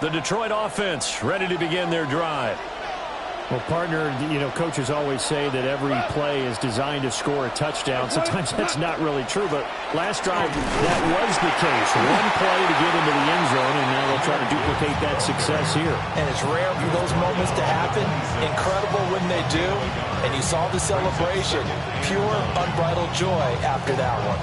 The Detroit offense ready to begin their drive. Well, partner, coaches always say that every play is designed to score a touchdown. Sometimes that's not really true, but last drive, that was the case. One play to get into the end zone, and now they'll try to duplicate that success here. And it's rare for those moments to happen. Incredible when they do. And you saw the celebration. Pure, unbridled joy after that one.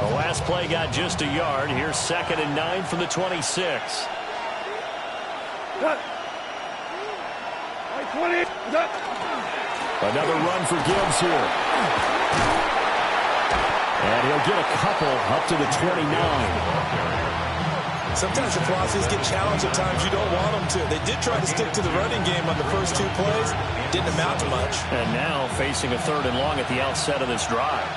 The last play got just a yard. Here's 2nd and 9 from the 26. Another run for Gibbs here. And he'll get a couple up to the 29. Sometimes the process get challenged at times you don't want them to. They did try to stick to the running game on the first 2 plays. Didn't amount to much. And now facing a 3rd and long at the outset of this drive.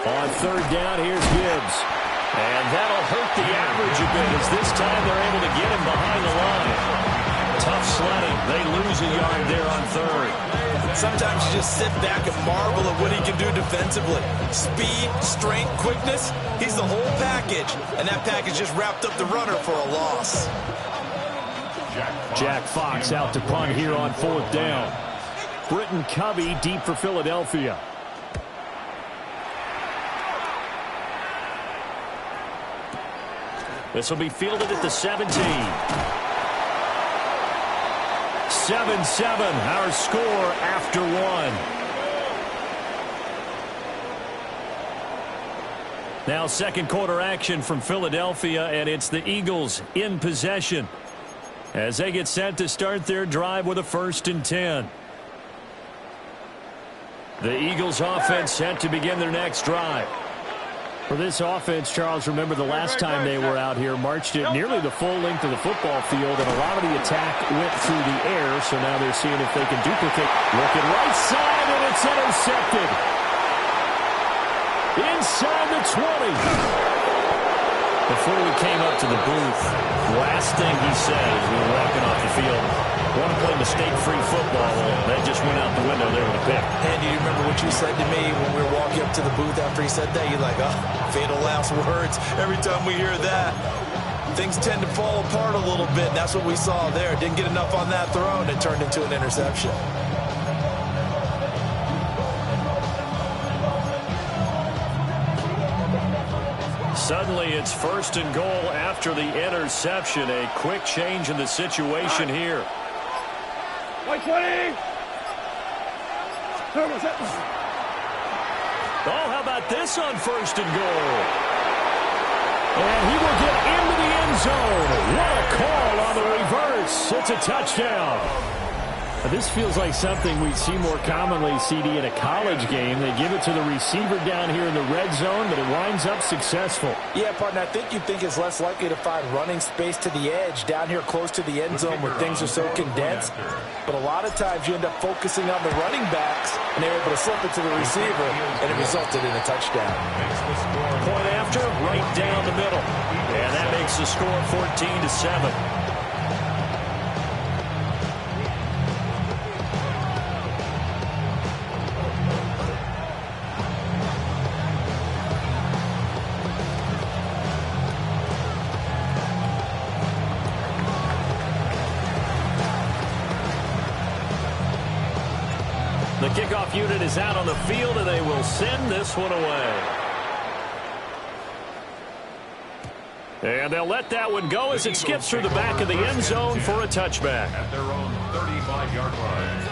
On 3rd down, here's Gibbs. And that'll hurt the average a bit as this time they're able to get him behind the line. Tough sledding. They lose a yard there on 3rd. Sometimes you just sit back and marvel at what he can do defensively. Speed, strength, quickness. He's the whole package. And that package just wrapped up the runner for a loss. Jack Fox out to punt here on 4th down. Britton Covey deep for Philadelphia. This will be fielded at the 17. 7-7, our score after 1. Now 2nd quarter action from Philadelphia, and it's the Eagles in possession as they get set to start their drive with a 1st and 10. The Eagles offense set to begin their next drive. For this offense, Charles, remember the last time they were out here, marched it nearly the full length of the football field, and a lot of the attack went through the air, so now they're seeing if they can duplicate. Looking right side, and it's intercepted. Inside the 20. Before we came up to the booth, last thing he said as we were walking off the field, want to play mistake-free football. That just went out the window there with a pick. And you remember what you said to me when we were walking up to the booth after he said that? You're like, oh, fatal last words. Every time we hear that, things tend to fall apart a little bit. And that's what we saw there. Didn't get enough on that throw, and it turned into an interception. Suddenly it's 1st and goal after the interception. A quick change in the situation here. Oh, how about this on 1st and goal? And he will get into the end zone. What a call on the reverse. It's a touchdown. This feels like something we'd see more commonly, CD, in a college game. They give it to the receiver down here in the red zone, but it winds up successful. Yeah, partner, I think you'd think it's less likely to find running space to the edge down here close to the end zone where things are so condensed. But a lot of times you end up focusing on the running backs, and they're able to slip it to the receiver, and it resulted in a touchdown. Point after, right down the middle. And that makes the score 14-7. The kickoff unit is out on the field, and they will send this one away. And they'll let that one go as it skips through the back of the end zone for a touchback. At their own 35-yard line.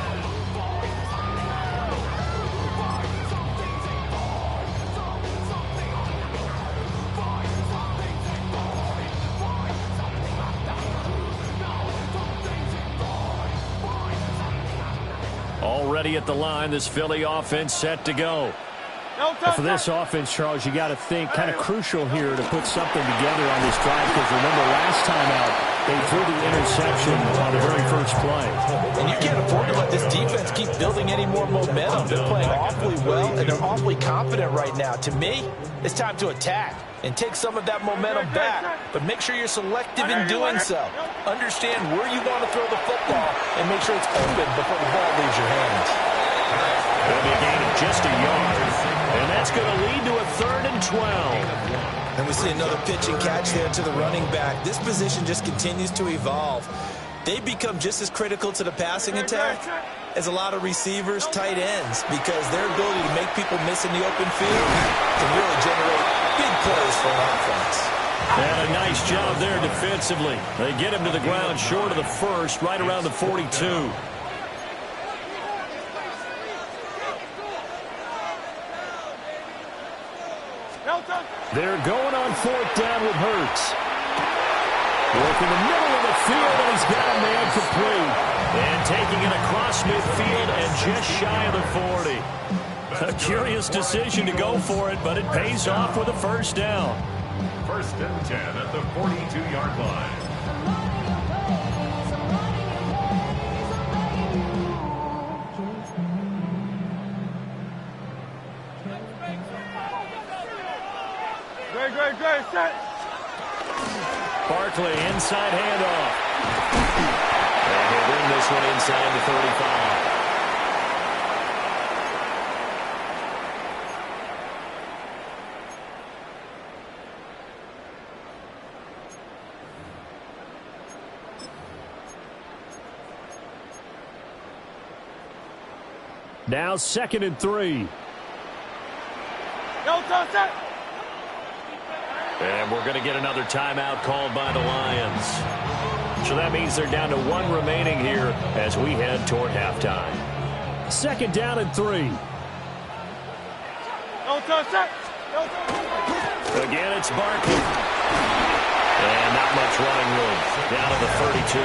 Already at the line, this Philly offense set to go. For this offense, Charles, you got to think kind of crucial here to put something together on this drive, because remember last time out, they threw the interception on the very first play. And you can't afford to let this defense keep building any more momentum. They're playing awfully well, and they're awfully confident right now. To me, it's time to attack and take some of that momentum back, but make sure you're selective in doing so. Understand where you want to throw the football and make sure it's open before the ball leaves your hands. It'll be a gain of just a yard. And And that's going to lead to a 3rd and 12. And we see another pitch and catch there to the running back. This position just continues to evolve. They become just as critical to the passing attack as a lot of receivers, tight ends, because their ability to make people miss in the open field can really generate big plays for an offense. And a nice job there defensively. They get him to the ground short of the first, right around the 42. They're going on 4th down with Hurts. Work in the middle of the field, and he's got a man complete. And taking it across midfield and just shy of the 40. A curious decision to go for it, but it pays off with a 1st down. 1st and 10 at the 42-yard line. Great, set. Barkley, inside handoff. And he'll bring this one inside the 35. Now 2nd and 3. Set. And we're going to get another timeout called by the Lions. So that means they're down to 1 remaining here as we head toward halftime. 2nd down and 3. Set. Again, it's Barkley. And not much running room. Down to the 32.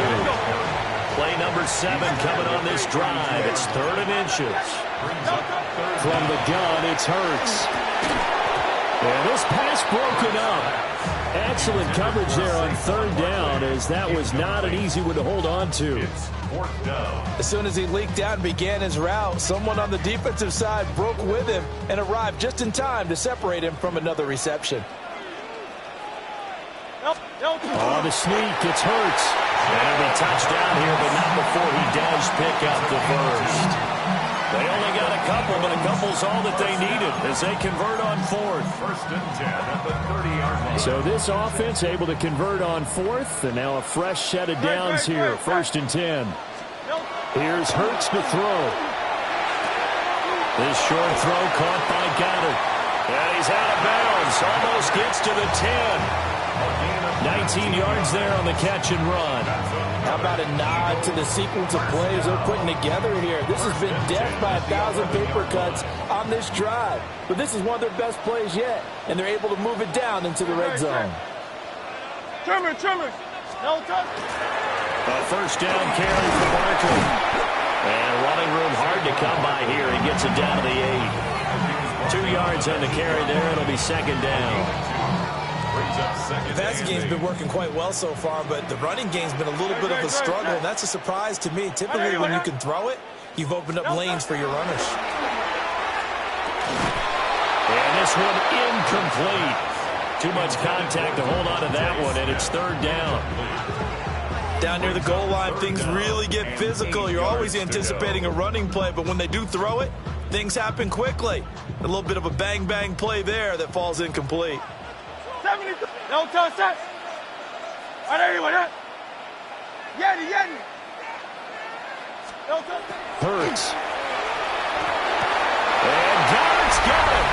Play number 7 coming on this drive. It's 3rd and inches. From the gun, it's Hurts. And this pass broken up. Excellent coverage there on 3rd down, as that was not an easy one to hold on to. It's 4th down. As soon as he leaked out and began his route, someone on the defensive side broke with him and arrived just in time to separate him from another reception. On the sneak, it's Hurts. And it'll be touchdown here, but not before he does pick up the first. They only got a couple, but a couple's all that they needed as they convert on 4th. 1st and 10 at the 30-yard line. So this offense able to convert on 4th, and now a fresh set of downs here, 1st and 10. Here's Hurts to throw. This short throw caught by Goddard. And he's out of bounds, almost gets to the 10. 19 yards there on the catch and run. How about a nod to the sequence of plays they're putting together here? This has been death by 1,000 paper cuts on this drive. But this is one of their best plays yet, and they're able to move it down into the red zone. Trimmer. No touch. A 1st down carry for Barkley. And running room hard to come by here. He gets it down to the 8. 2 yards on the carry there. It'll be 2nd down. The passing game's been working quite well so far, but the running game's been a little bit of a struggle, and that's a surprise to me. Typically, when you can throw it, you've opened up lanes for your runners. And this one incomplete. Too much contact to hold on to that one, and it's 3rd down. Down near the goal line, things really get physical. You're always anticipating a running play, but when they do throw it, things happen quickly. A little bit of a bang-bang play there that falls incomplete. 70. No touch. Set. Yeti. No touch. Hurts. And Goddard's got it.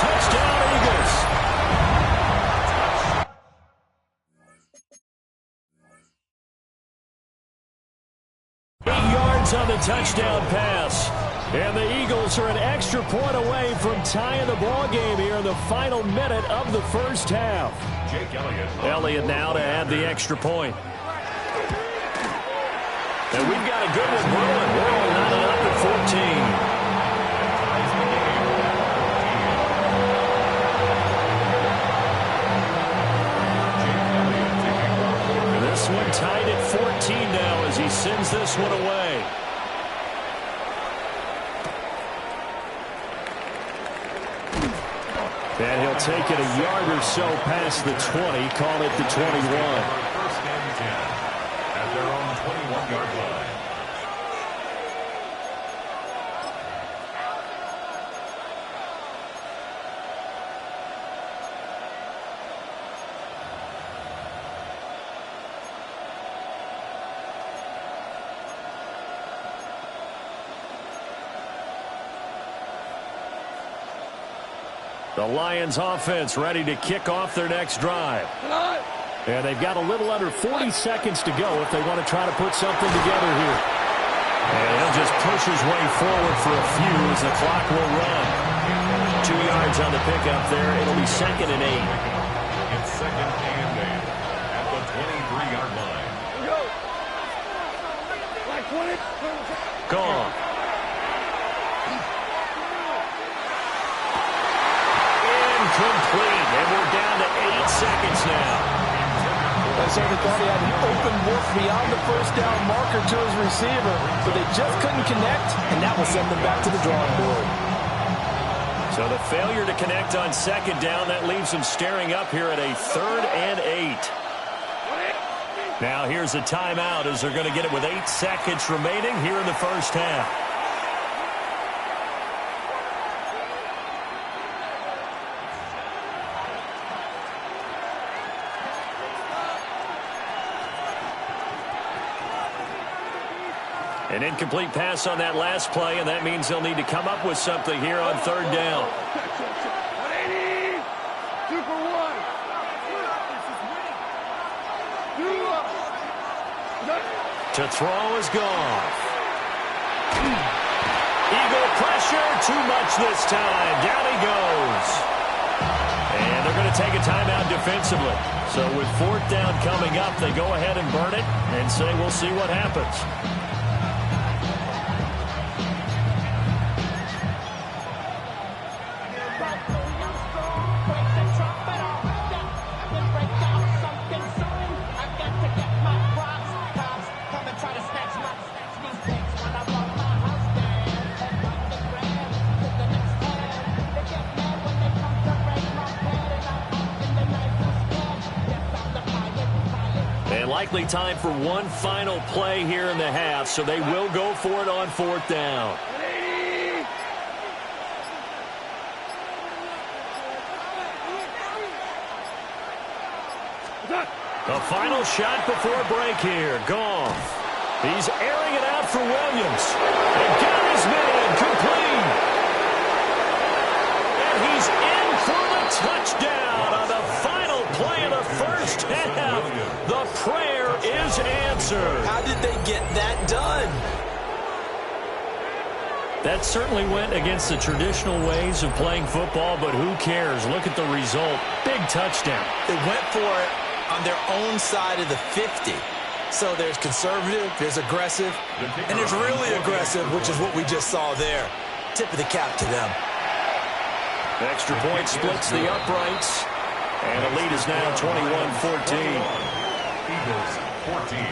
Touchdown, Eagles. On the touchdown pass. And the Eagles are an extra point away from tying the ball game here in the final minute of the 1st half. Jake Elliott now to add the extra point. And we've got a good one rolling. We're all knotted up at 14. And this one tied at 14 now as he sends this one away. And he'll take it a yard or so past the 20, call it the 21. 1st and 10 at their own 21-yard line. The Lions offense ready to kick off their next drive. And they've got a little under 40 seconds to go if they want to try to put something together here. And he'll just push his way forward for a few as the clock will run. 2 yards on the pickup there. It'll be 2nd and 8. It's 2nd and 8 at the 23-yard line. Gone. Incomplete. And we're down to 8 seconds now. I certainly thought he had an open look beyond the first down marker to his receiver, but they just couldn't connect, and that will send them back to the drawing board. So the failure to connect on 2nd down, that leaves them staring up here at a 3rd and 8. Now here's a timeout as they're going to get it with 8 seconds remaining here in the first half. An incomplete pass on that last play, and that means they'll need to come up with something here on 3rd down. 2 for 1. To throw is gone. Eagle pressure, too much this time. Down he goes. And they're going to take a timeout defensively. So with 4th down coming up, they go ahead and burn it and say we'll see what happens. Likely time for one final play here in the half, so they will go for it on 4th down. The final shot before break here. Goff. He's airing it out for Williams. And got his man complete. And he's in for the touchdown on the final play of the first half. The prayer is answered. How did they get that done? That certainly went against the traditional ways of playing football, but who cares? Look at the result. Big touchdown. They went for it on their own side of the 50. So there's conservative, there's aggressive, and there's really aggressive, which is what we just saw there. Tip of the cap to them. Extra point splits the uprights. And the lead is now 21-14. Eagles 14.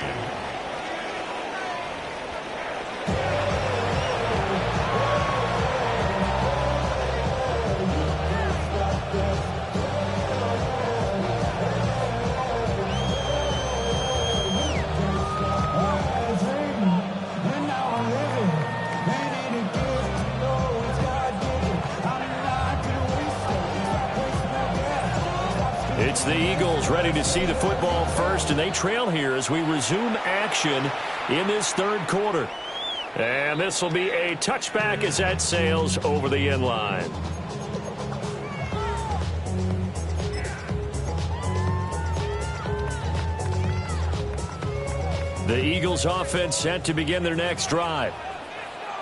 It's the Eagles ready to see the football first, and they trail here as we resume action in this 3rd quarter. And this will be a touchback as that sails over the end line. The Eagles offense set to begin their next drive.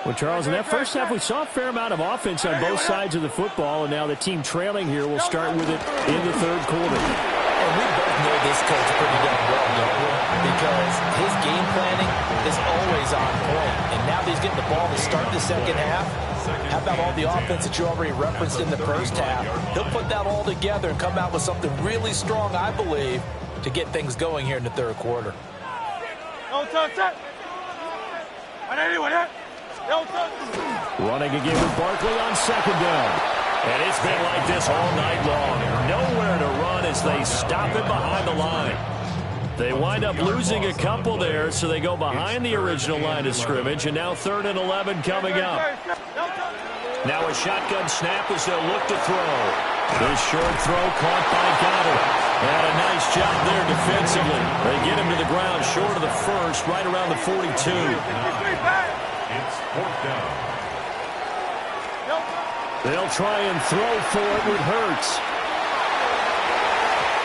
Well, Charles, in that first half, we saw a fair amount of offense on both sides of the football, and now the team trailing here will start with it in the 3rd quarter. And we both know this coach pretty damn well, don't we? Because his game planning is always on point. And now that he's getting the ball to start the 2nd half, how about all the offense that you already referenced in the first half? He'll put that all together and come out with something really strong, I believe, to get things going here in the 3rd quarter. Running again with Barkley on 2nd down. And it's been like this all night long. Nowhere to run as they stop it behind the line. They wind up losing a couple there, so they go behind the original line of scrimmage, and now 3rd and 11 coming up. Now a shotgun snap as they'll look to throw. This short throw caught by Goddard. And a nice job there defensively. They get him to the ground short of the first, right around the 42. It's 4th down. They'll try and throw for it with Hurts.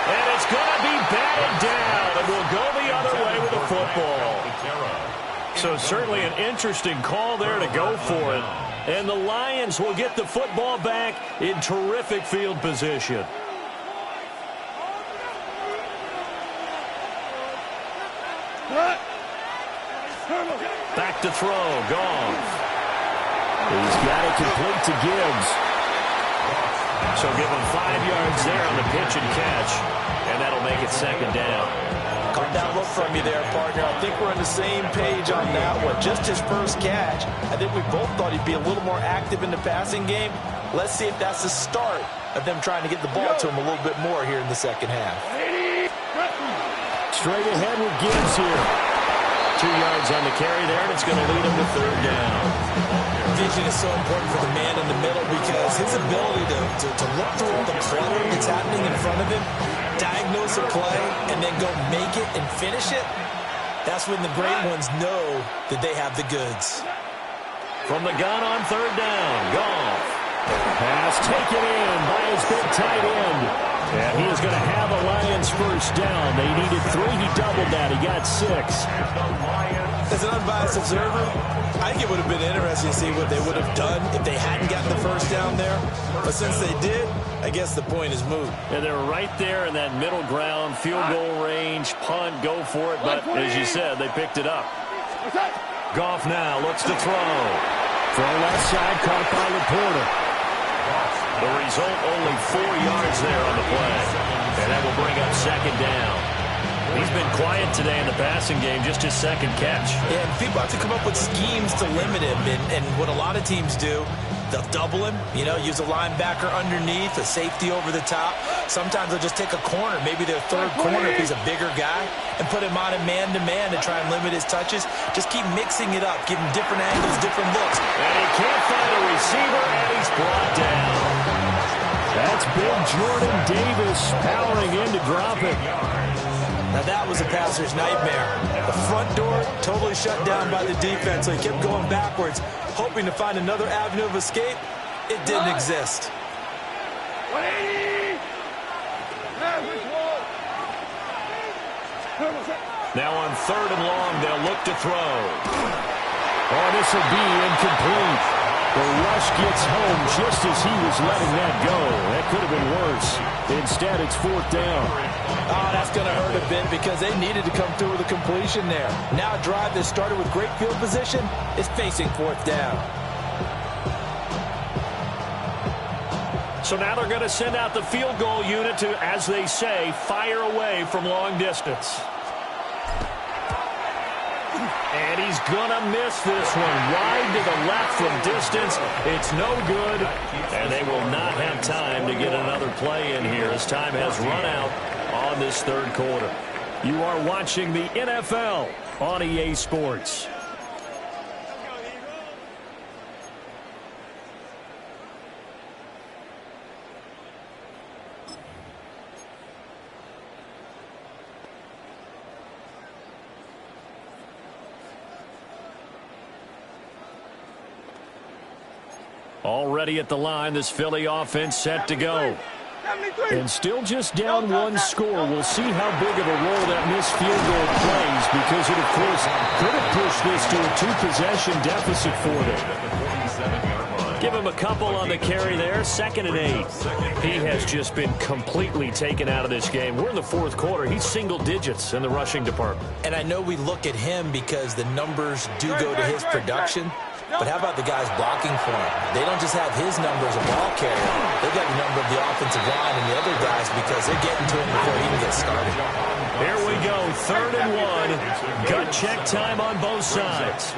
And it's going to be batted down, and we'll go the other way with the football. So certainly an interesting call there to go for it. And the Lions will get the football back in terrific field position. Back to throw, Goff. He's got it complete to Gibbs. So give him 5 yards there on the pitch and catch, and that'll make it second down. Caught that look from you there, partner. I think we're on the same page on that one. Just his first catch. I think we both thought he'd be a little more active in the passing game. Let's see if that's the start of them trying to get the ball to him a little bit more here in the second half. Straight ahead with Gibbs here. 2 yards on the carry there, and it's going to lead him to third down. Vision is so important for the man in the middle because his ability to look through all the clutter that's happening in front of him, diagnose a play, and then go make it and finish it, that's when the great ones know that they have the goods. From the gun on third down, Goff. Pass taken in by his big tight end. And he is going to have a Lions first down. They needed 3. He doubled that. He got 6. As an unbiased observer, I think it would have been interesting to see what they would have done if they hadn't gotten the first down there. But since they did, I guess the point is moot. And they're right there in that middle ground, field goal range, punt, go for it. But as you said, they picked it up. Goff now looks to throw. Throw left side, caught by Laporta. The result, only 4 yards there on the play. And that will bring up second down. He's been quiet today in the passing game, just his second catch. Yeah, and people have to come up with schemes to limit him. And what a lot of teams do, they'll double him, use a linebacker underneath, a safety over the top. Sometimes they'll just take a corner, maybe their third corner if he's a bigger guy, and put him on a man-to-man to try and limit his touches. Just keep mixing it up, give him different angles, different looks. And he can't find a receiver, and he's brought down. That's big Jordan Davis powering in to drop it. Now that was a passer's nightmare. The front door totally shut down by the defense, so he kept going backwards, hoping to find another avenue of escape. It didn't exist. 180! Now on third and long, they'll look to throw. Oh, this will be incomplete. The rush gets home just as he was letting that go. That could have been worse. Instead, it's fourth down. Oh, that's going to hurt a bit because they needed to come through with a completion there. Now a drive that started with great field position is facing fourth down. So now they're going to send out the field goal unit to, as they say, fire away from long distance. And he's going to miss this one. Wide to the left from distance. It's no good. And they will not have time to get another play in here as time has run out on this third quarter. You are watching the NFL on EA Sports. Already at the line, this Philly offense set to go. And still just down one score. We'll see how big of a role that missed field goal plays because it, of course, could have pushed this to a 2-possession deficit for them. Give him a couple on the carry there. 2nd and 8. He has just been completely taken out of this game. We're in the fourth quarter. He's single digits in the rushing department. And I know we look at him because the numbers do go to his production. But how about the guys blocking for him? They don't just have his number as a ball carrier. They've got the number of the offensive line and the other guys because they're getting to him before he even gets started. Here we go, 3rd and 1. Gut check time on both sides.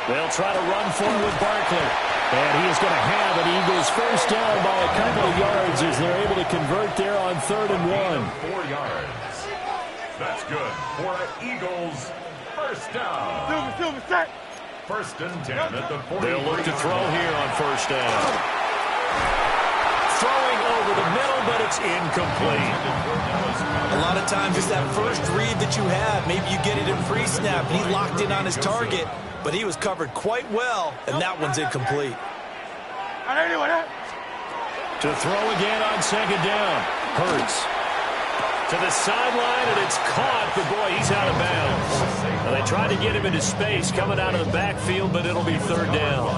They'll try to run forward with Barkley. And he is going to have an Eagles first down by a couple of yards as they're able to convert there on 3rd and 1. 4 yards. That's good for an Eagles first down. Set. 1st and 10 at the 40. They'll look to throw here on first down. Throwing over the middle, but it's incomplete. A lot of times it's that first read that you have. Maybe you get it in pre-snap, and he locked in on his target. but he was covered quite well, and that one's incomplete. To throw again on second down. Hurts. To the sideline, and it's caught, but boy, he's out of bounds. Well, they tried to get him into space coming out of the backfield, but it'll be third down.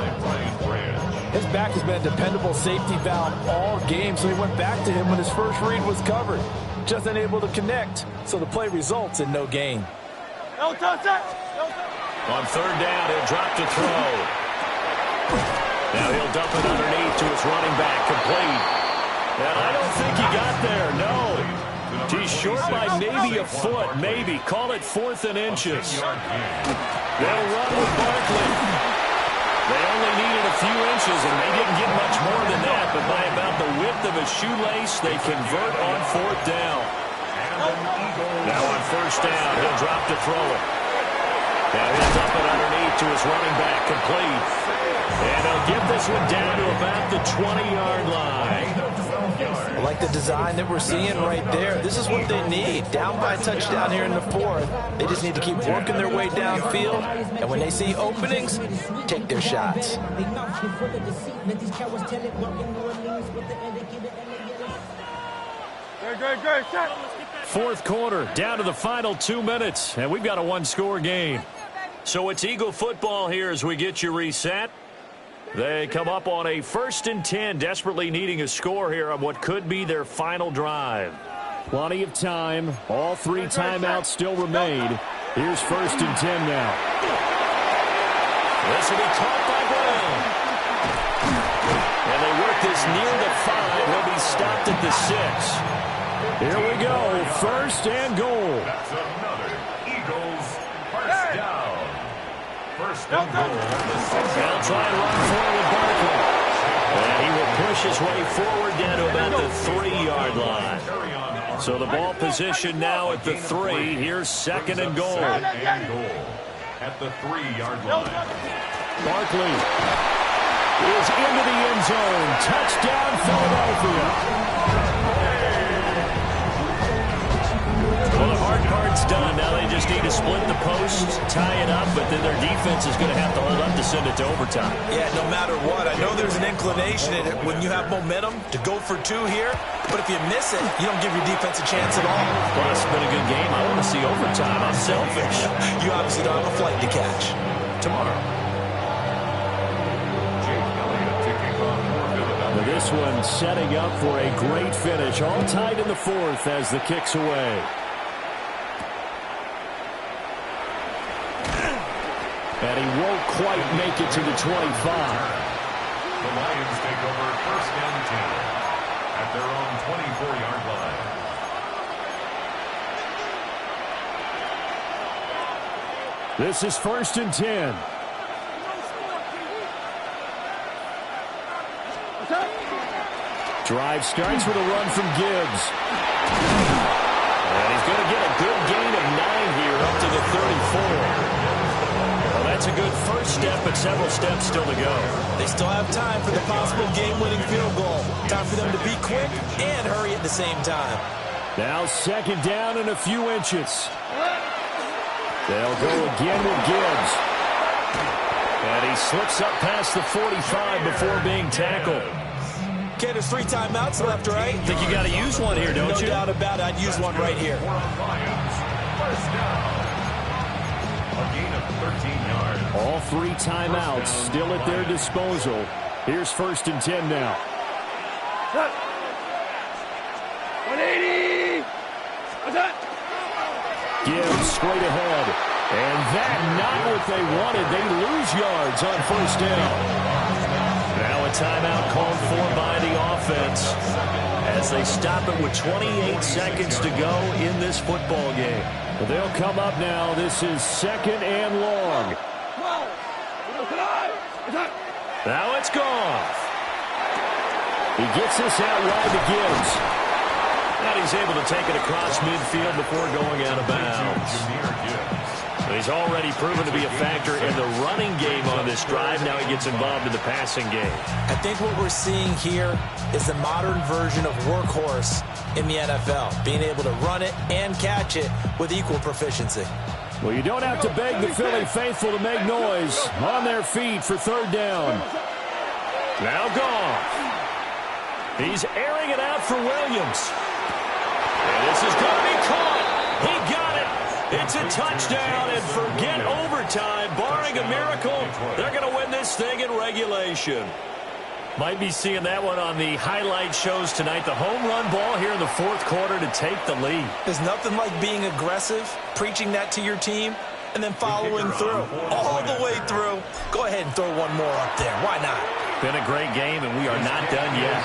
His back has been a dependable safety valve all game, so he went back to him when his first read was covered. Just unable to connect, so the play results in no gain. On third down, he'll drop to throw. Now he'll dump it underneath to his running back, complete. And I don't think he got there, no. He's short by maybe a foot, maybe. Call it 4th and inches. They'll run with Barkley. They only needed a few inches, and they didn't get much more than that. But by about the width of a shoelace, they convert on 4th down. Now on first down, he'll drop to throw it. Now he'll dump it underneath to his running back, complete. And they'll get this one down to about the 20-yard line. I like the design that we're seeing right there. This is what they need. Down by a touchdown here in the 4th. They just need to keep working their way downfield. And when they see openings, take their shots. Fourth quarter, down to the final 2 minutes. And we've got a one-score game. So it's Eagle football here as we get you reset. They come up on a 1st and 10, desperately needing a score here on what could be their final drive. Plenty of time. All 3 timeouts still remain. Here's 1st and 10 now. This will be caught by Brown. And they work this near the 5. He'll be stopped at the 6. Here we go. 1st and goal. That's another Eagles first down. First and goal. They'll try and run forward Barkley. And he will push his way forward down to about the 3-yard line. So the ball position now at the 3. Here's 2nd and goal. At the 3-yard line. Barkley is into the end zone. Touchdown, Philadelphia. Well, the hard part's done. Now they just need to split the posts, tie it up, but then their defense is going to have to hold up to send it to overtime. Yeah, no matter what. I know there's an inclination in it when you have momentum to go for 2 here, but if you miss it, you don't give your defense a chance at all. Well, it's been a good game. I want to see overtime. I'm selfish. You obviously don't have a flight to catch. Tomorrow. This one setting up for a great finish. All tied in the 4th as the kick's away. And he won't quite make it to the 25. The Lions take over 1st and 10 at their own 24-yard line. This is 1st and 10. Drive starts with a run from Gibbs. And he's going to get a good gain of 9 here up to the 34. Well, that's a good first step, but several steps still to go. They still have time for the possible game-winning field goal. Time for them to be quick and hurry at the same time. Now 2nd down and a few inches. They'll go again with Gibbs. And he slips up past the 45 before being tackled. Okay, there's 3 timeouts left, right? I think you got to use one here, don't you? No doubt about it. I'd use one right here. First down. A gain of 13 yards. All 3 timeouts still at their disposal. Here's 1st and 10 now. 180. Gibbs straight ahead. And that not what they wanted. They lose yards on 1st down. Now a timeout called for by the offense as they stop it with 28 seconds to go in this football game. Well, they'll come up now. This is 2nd and long. Now it's Goff. He gets this out wide to Gibbs. And he's able to take it across midfield before going out of bounds. He's already proven to be a factor in the running game on this drive. Now he gets involved in the passing game. I think what we're seeing here is the modern version of workhorse in the NFL, being able to run it and catch it with equal proficiency. Well, you don't have to beg the Philly faithful to make noise. On their feet for third down. Now Goff. He's airing it out for Williams. And this is going to be caught. He got it. It's a touchdown, and forget overtime. Barring a miracle, they're going to win this thing in regulation. Might be seeing that one on the highlight shows tonight. The home run ball here in the fourth quarter to take the lead. There's nothing like being aggressive, preaching that to your team, and then following through. All the way through. Go ahead and throw one more up there. Why not? Been a great game, and we are not done yet.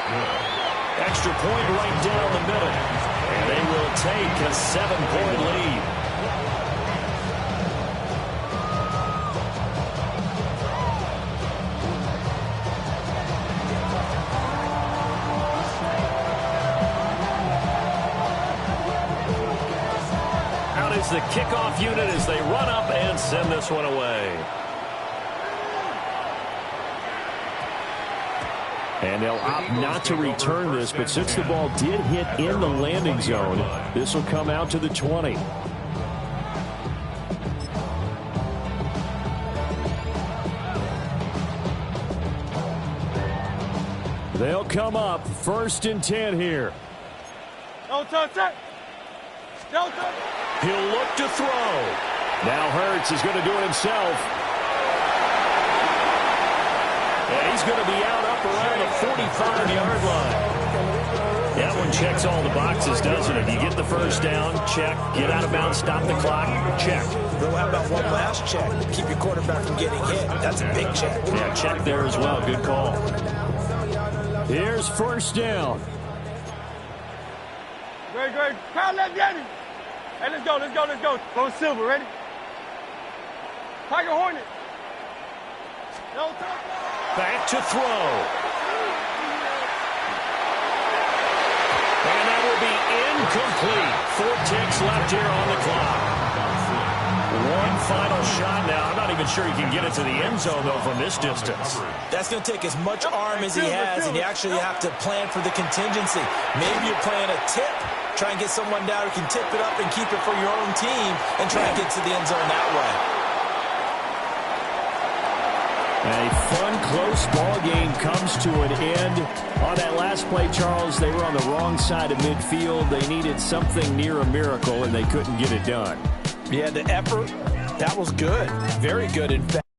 Extra point right down the middle. And they will take a 7-point lead. Out is the kickoff unit as they run up and send this one away. And they'll opt not to return this, but since the ball did hit in the landing zone, this will come out to the 20. They'll come up 1st and 10 here. No touch. No touch. He'll look to throw. Now Hurts is going to do it himself. And he's going to be out up around the 45-yard line. That one checks all the boxes, doesn't it? You get the first down, check. Get out of bounds, stop the clock, check. Well, how about one last check? Keep your quarterback from getting hit. That's a big check. Yeah, check there as well. Good call. Here's 1st down. Great. Crowd left, Yanni. Hey, let's go. Go Silver, ready? Tiger Hornet. No touch. Back to throw. And that will be incomplete. 4 ticks left here on the clock. One final shot now. I'm not even sure he can get it to the end zone, though, from this distance. That's going to take as much arm as he has, and you actually have to plan for the contingency. Maybe you're playing a tip. Try and get someone down who can tip it up and keep it for your own team and try and get to the end zone that way. A fun, close ball game comes to an end. On that last play, Charles, they were on the wrong side of midfield. They needed something near a miracle, and they couldn't get it done. Yeah, the effort, that was good. Very good, in fact.